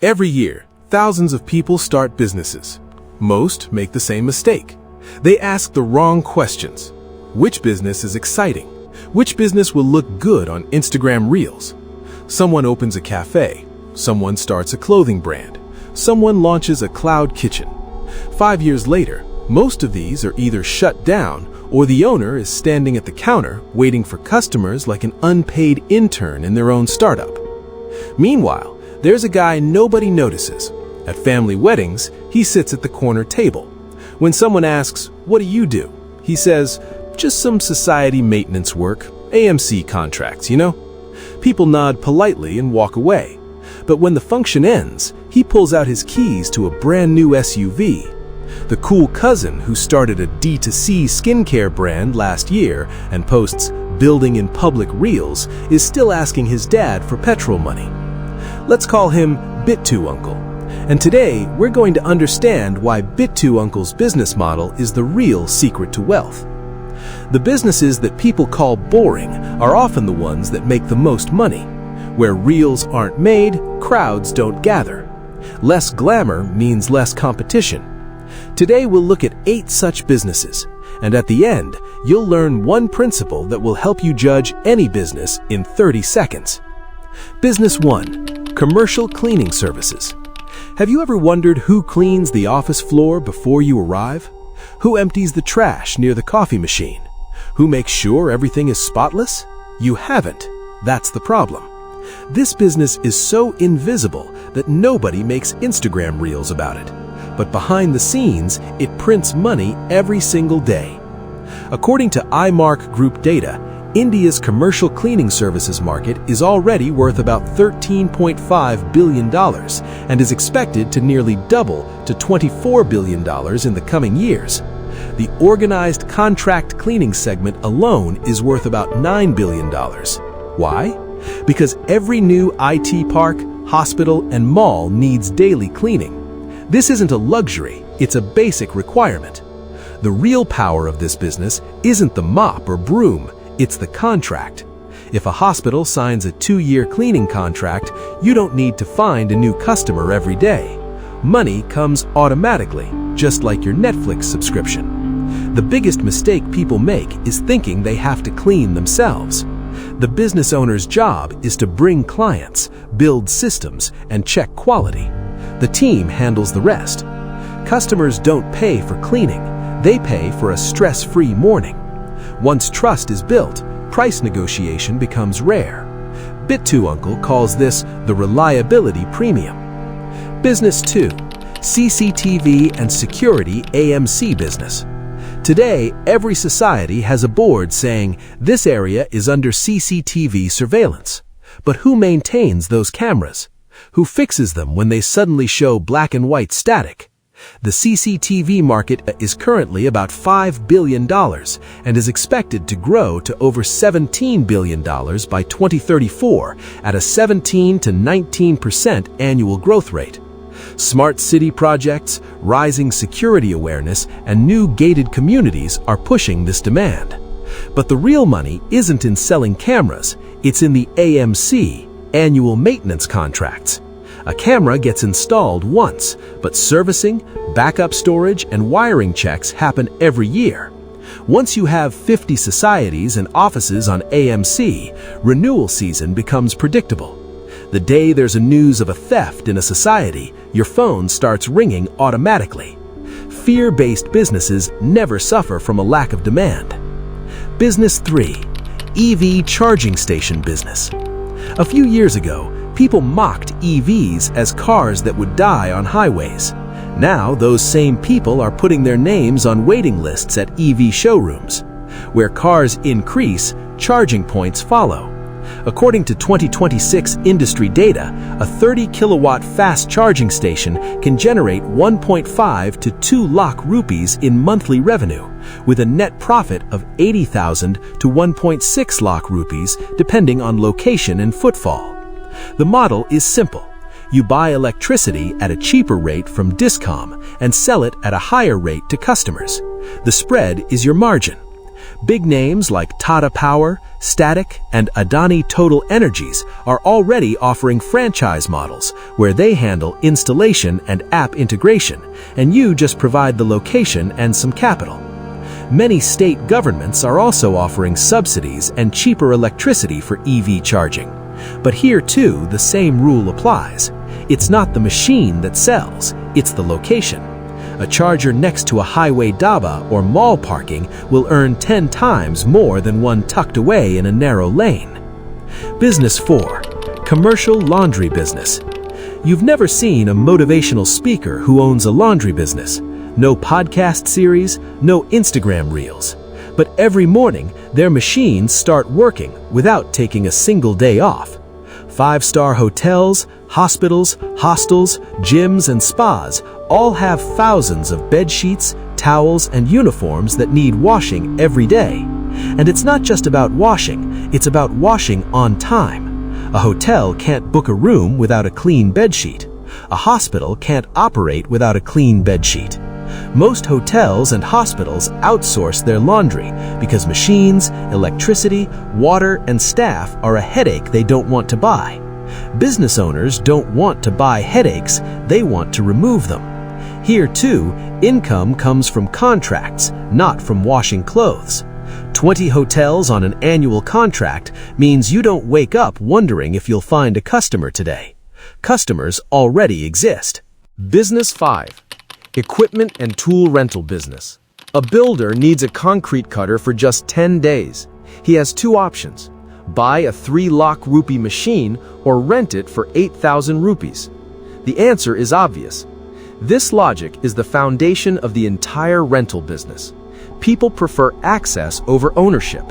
Every year, thousands of people start businesses. Most make the same mistake. They ask the wrong questions. Which business is exciting? Which business will look good on Instagram Reels? Someone opens a cafe. Someone starts a clothing brand. Someone launches a cloud kitchen. 5 years later, most of these are either shut down or the owner is standing at the counter waiting for customers like an unpaid intern in their own startup. Meanwhile, there's a guy nobody notices. At family weddings, he sits at the corner table. When someone asks, "What do you do?" he says, "Just some society maintenance work, AMC contracts, you know?" People nod politely and walk away. But when the function ends, he pulls out his keys to a brand new SUV. The cool cousin who started a D2C skincare brand last year and posts building in public reels is still asking his dad for petrol money. Let's call him Bit2Uncle. And today, we're going to understand why Bit2Uncle's business model is the real secret to wealth. The businesses that people call boring are often the ones that make the most money. Where reels aren't made, crowds don't gather. Less glamour means less competition. Today, we'll look at 8 such businesses, and at the end, you'll learn one principle that will help you judge any business in 30 seconds. Business 1. Commercial cleaning services. Have you ever wondered who cleans the office floor before you arrive? Who empties the trash near the coffee machine? Who makes sure everything is spotless? You haven't. That's the problem. This business is so invisible that nobody makes Instagram reels about it. But behind the scenes, it prints money every single day. According to iMark Group data, India's commercial cleaning services market is already worth about $13.5 billion and is expected to nearly double to $24 billion in the coming years. The organized contract cleaning segment alone is worth about $9 billion. Why? Because every new IT park, hospital, and mall needs daily cleaning. This isn't a luxury, it's a basic requirement. The real power of this business isn't the mop or broom, it's the contract. If a hospital signs a 2-year cleaning contract, you don't need to find a new customer every day. Money comes automatically, just like your Netflix subscription. The biggest mistake people make is thinking they have to clean themselves. The business owner's job is to bring clients, build systems, and check quality. The team handles the rest. Customers don't pay for cleaning, they pay for a stress-free morning. Once trust is built, price negotiation becomes rare. Bit2Uncle calls this the reliability premium. Business 2. CCTV and security AMC business. Today, every society has a board saying this area is under CCTV surveillance. But who maintains those cameras? Who fixes them when they suddenly show black and white static? The CCTV market is currently about $5 billion and is expected to grow to over $17 billion by 2034 at a 17 to 19% annual growth rate. Smart city projects, rising security awareness, and new gated communities are pushing this demand. But the real money isn't in selling cameras, it's in the AMC, annual maintenance contracts. A camera gets installed once, but servicing, backup storage, and wiring checks happen every year. Once you have 50 societies and offices on AMC, renewal season becomes predictable. The day there's a news of a theft in a society, your phone starts ringing automatically. Fear-based businesses never suffer from a lack of demand. Business 3. EV charging station business. A few years ago, people mocked EVs as cars that would die on highways. Now, those same people are putting their names on waiting lists at EV showrooms. Where cars increase, charging points follow. According to 2026 industry data, a 30-kilowatt fast charging station can generate 1.5 to 2 lakh rupees in monthly revenue, with a net profit of 80,000 to 1.6 lakh rupees depending on location and footfall. The model is simple. You buy electricity at a cheaper rate from Discom and sell it at a higher rate to customers. The spread is your margin. Big names like Tata Power, Static, and Adani Total Energies are already offering franchise models where they handle installation and app integration, and you just provide the location and some capital. Many state governments are also offering subsidies and cheaper electricity for EV charging. But here too, the same rule applies. It's not the machine that sells, it's the location. A charger next to a highway dhaba or mall parking will earn 10 times more than one tucked away in a narrow lane. Business 4. Commercial laundry business. You've never seen a motivational speaker who owns a laundry business. No podcast series, no Instagram reels. But every morning, their machines start working without taking a single day off. 5-star hotels, hospitals, hostels, gyms, and spas all have thousands of bed sheets, towels, and uniforms that need washing every day. And it's not just about washing, it's about washing on time. A hotel can't book a room without a clean bedsheet. A hospital can't operate without a clean bedsheet. Most hotels and hospitals outsource their laundry because machines, electricity, water, and staff are a headache they don't want to buy. Business owners don't want to buy headaches, they want to remove them. Here too, income comes from contracts, not from washing clothes. 20 hotels on an annual contract means you don't wake up wondering if you'll find a customer today. Customers already exist. Business 5. Equipment and tool rental business. A builder needs a concrete cutter for just 10 days. He has two options: buy a 3 lakh rupee machine or rent it for 8,000 rupees. The answer is obvious. This logic is the foundation of the entire rental business. People prefer access over ownership.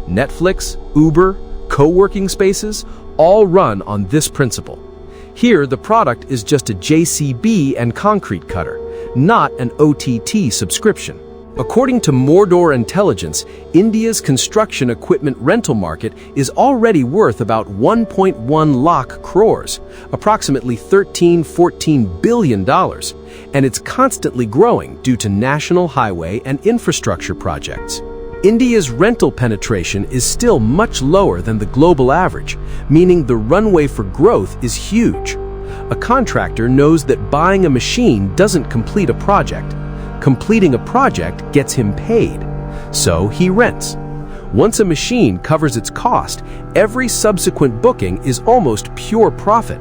Netflix, Uber, co-working spaces all run on this principle. Here, the product is just a JCB and concrete cutter, not an OTT subscription. According to Mordor Intelligence, India's construction equipment rental market is already worth about 1.1 lakh crores, approximately $13–14 billion, and it's constantly growing due to national highway and infrastructure projects. India's rental penetration is still much lower than the global average, meaning the runway for growth is huge. A contractor knows that buying a machine doesn't complete a project. Completing a project gets him paid. So he rents. Once a machine covers its cost, every subsequent booking is almost pure profit.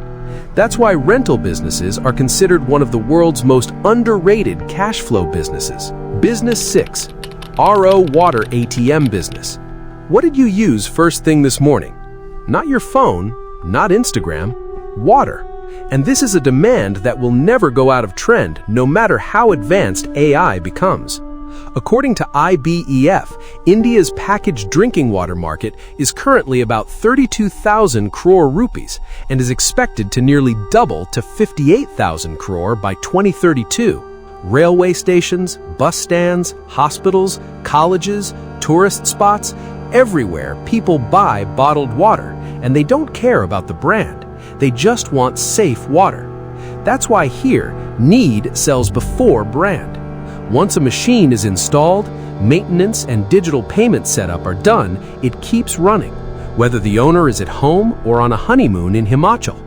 That's why rental businesses are considered one of the world's most underrated cash flow businesses. Business 6. RO water ATM business. What did you use first thing this morning? Not your phone, not Instagram, water. And this is a demand that will never go out of trend, no matter how advanced AI becomes. According to IBEF, India's packaged drinking water market is currently about 32,000 crore rupees and is expected to nearly double to 58,000 crore by 2032. Railway stations, bus stands, hospitals, colleges, tourist spots, everywhere people buy bottled water, and they don't care about the brand. They just want safe water. That's why here, need sells before brand. Once a machine is installed, maintenance and digital payment setup are done, it keeps running, whether the owner is at home or on a honeymoon in Himachal.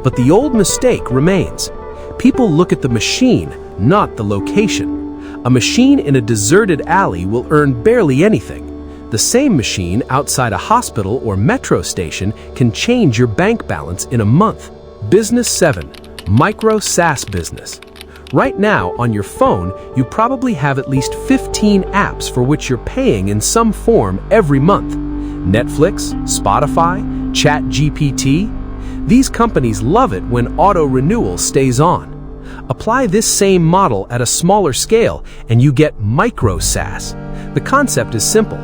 But the old mistake remains. People look at the machine, not the location. A machine in a deserted alley will earn barely anything. The same machine outside a hospital or metro station can change your bank balance in a month. Business 7. Micro SaaS business. Right now, on your phone, you probably have at least 15 apps for which you're paying in some form every month. Netflix, Spotify, ChatGPT. These companies love it when auto-renewal stays on. Apply this same model at a smaller scale and you get micro SaaS. The concept is simple.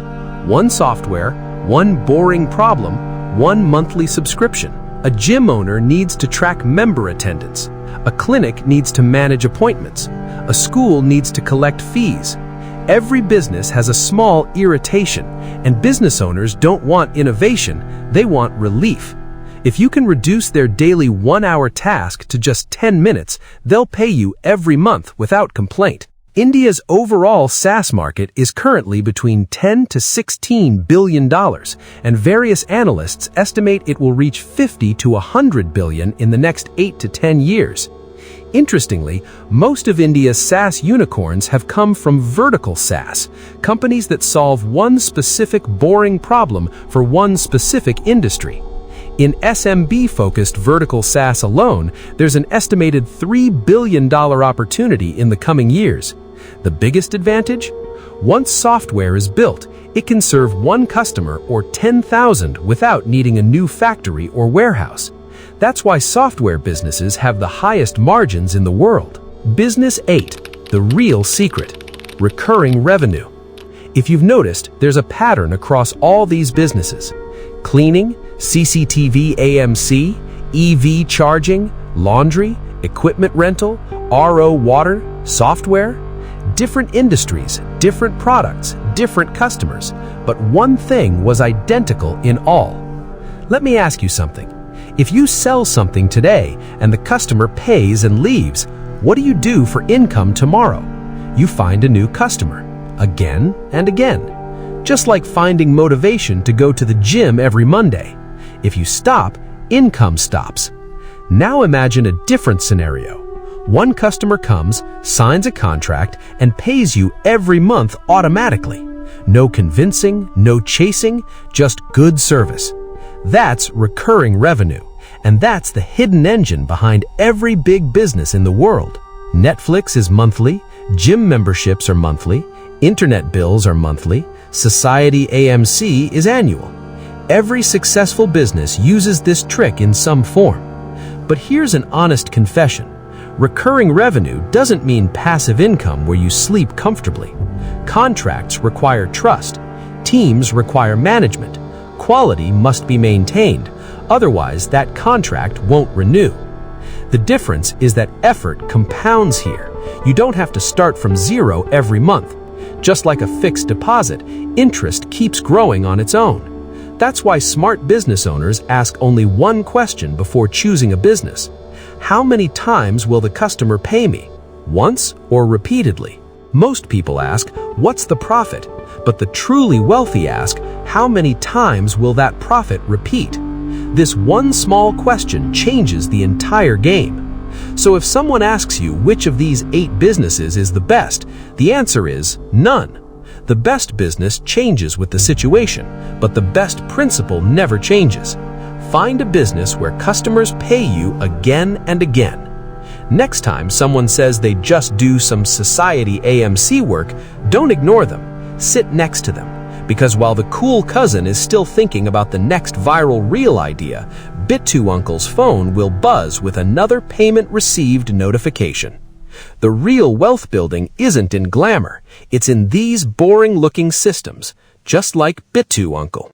One software, one boring problem, one monthly subscription. A gym owner needs to track member attendance. A clinic needs to manage appointments. A school needs to collect fees. Every business has a small irritation, and business owners don't want innovation, they want relief. If you can reduce their daily 1-hour task to just 10 minutes, they'll pay you every month without complaint. India's overall SaaS market is currently between $10 to $16 billion, and various analysts estimate it will reach $50 to $100 billion in the next 8 to 10 years. Interestingly, most of India's SaaS unicorns have come from vertical SaaS, companies that solve one specific boring problem for one specific industry. In SMB-focused vertical SaaS alone, there's an estimated $3 billion opportunity in the coming years. The biggest advantage? Once software is built, it can serve one customer or 10,000 without needing a new factory or warehouse. That's why software businesses have the highest margins in the world. Business 8, the real secret: recurring revenue. If you've noticed, there's a pattern across all these businesses. Cleaning, CCTV AMC, EV charging, laundry, equipment rental, RO water, software. Different industries, different products, different customers, but one thing was identical in all. Let me ask you something. If you sell something today and the customer pays and leaves, what do you do for income tomorrow? You find a new customer, again and again. Just like finding motivation to go to the gym every Monday. If you stop, income stops. Now imagine a different scenario. One customer comes, signs a contract, and pays you every month automatically. No convincing, no chasing, just good service. That's recurring revenue, and that's the hidden engine behind every big business in the world. Netflix is monthly, gym memberships are monthly, internet bills are monthly, Society AMC is annual. Every successful business uses this trick in some form. But here's an honest confession. Recurring revenue doesn't mean passive income where you sleep comfortably. Contracts require trust. Teams require management. Quality must be maintained. Otherwise, that contract won't renew. The difference is that effort compounds here. You don't have to start from zero every month. Just like a fixed deposit, interest keeps growing on its own. That's why smart business owners ask only one question before choosing a business. How many times will the customer pay me? Once or repeatedly? Most people ask, what's the profit? But the truly wealthy ask, how many times will that profit repeat? This one small question changes the entire game. So if someone asks you which of these 8 businesses is the best, the answer is none. The best business changes with the situation, but the best principle never changes. Find a business where customers pay you again and again. Next time someone says they just do some Society AMC work, don't ignore them. Sit next to them. Because while the cool cousin is still thinking about the next viral reel idea, Bit2Uncle's phone will buzz with another payment received notification. The real wealth building isn't in glamour. It's in these boring-looking systems, just like Bit2Uncle.